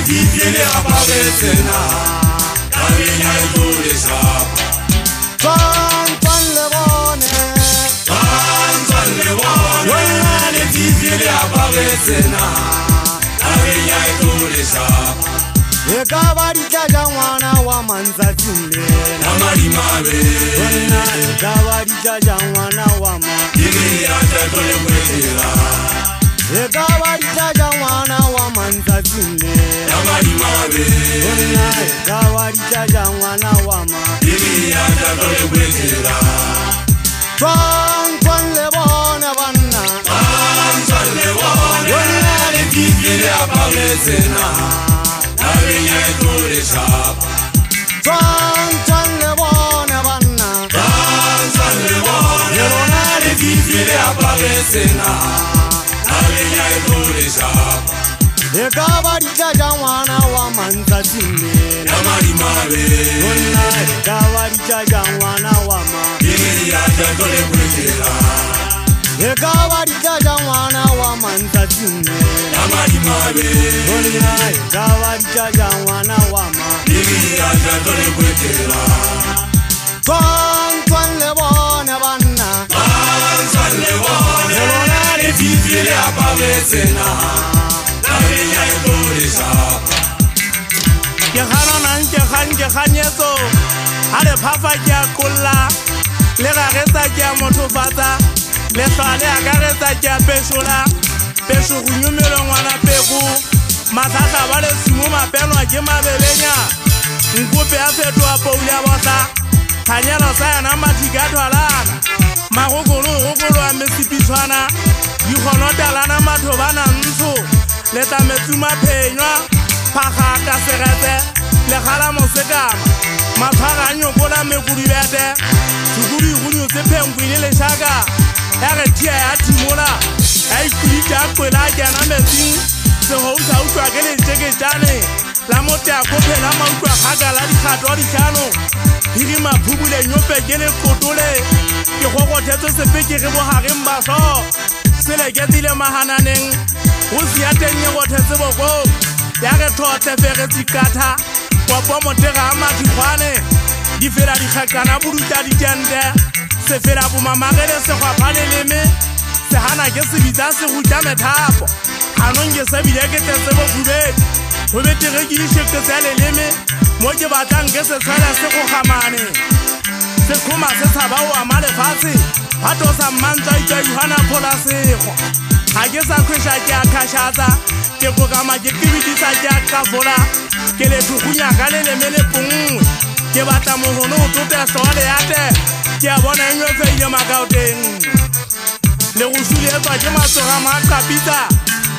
fifile apabetsena tabeng ya ikoresapa Tswan le bone wena le fifile apabetsena tabeng ya ikoresapa e ka ba ditlaja ngwana wa mantsatsing lena namadimabe wena e ka ba ditlaja ngwana wa ma diri ya tatole kwetela e ka ba ditlaja ngwana wa mantsatsing lena namadimabe wena e ka ba ditlaja ngwana wa ma diri ya tatole kwetela Tswan le bone banna wena le fifile apabetsena tabeng ya ikoresapa Tswan le bone banna yona le fifile apabetsena tabeng ya ikoresapa e ka ba ditlaja ngwana wa mantsatsing lena namadimabe wena e ka ba ditlaja ngwana wa ma diri ya tatole kwetela e ka ba ditlaja ngwana wa mantsatsing lena namadimabe wena e ka ba ditlaja ngwana wa ma diri ya tatole kwetela Tswan le bone banna yona le fifile apabetsena tabeng ya ikoresapa ke ganonang ke ganyetso ga le phafa ke a kolla le gagetsa ke a mothofatsa le tlhwale a kagetsa ke a pešola pešo go nyomelo ngwana pego matlhatla ba le simo mapenwa ke mabelenya nkope a fetoa poule ya botla thanyelo sa yana mathika thwalana magokolo a mesipitshwana dikgonotalana mathobana ntsho le tlametsuma phenywa phaga ka segetse legala mosekama matshwara a nyokola mekodibete sekudi go nyotse phenkwele lešaka ya ge thia ya thimola ya ikuditša a kwela a kena metsing segousa utlwa ke letšeketšane la moteakophela mautlwa kgaka la dikgatwa ditlhano hiri maphubule nyope ke le kotole ke gogothetse sepeke ge bogareng baso se leketsile mahananeng go siateng ye gothetse boko ya ge thotlefege tsikatha kopo motega a mathikgwane di fela dikgakana boduta ditente se fela bomamagele segwapa leleme se hana ke se bitsa se gutla methapo ganong ke se bile ke tletse bokhubedu go betere ke dišeketse leleme mo ke batlang ke se tshwele se go gamane se kgoma se tshaba o ama lefatshe batosa mmantsa ika yohana pholasego ga ke sa khwesha ke a kgašatsa ke kokama ke tebedisa ke a kafola ke lethugunya ka leleme le pongwe ke batla mogono o toteswa leate ke a bona e nyofeile makaoteng le go sulietswa ke matsoga makapitsa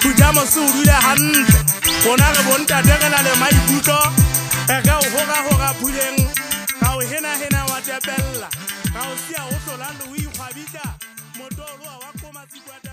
khujamo se o dule gantle gona re bontategela le maikutlo e ka o goga phuleng ka o hena wa tepelela ka o sia o tlola le o ikgwabitsa motolo wa komatsikwata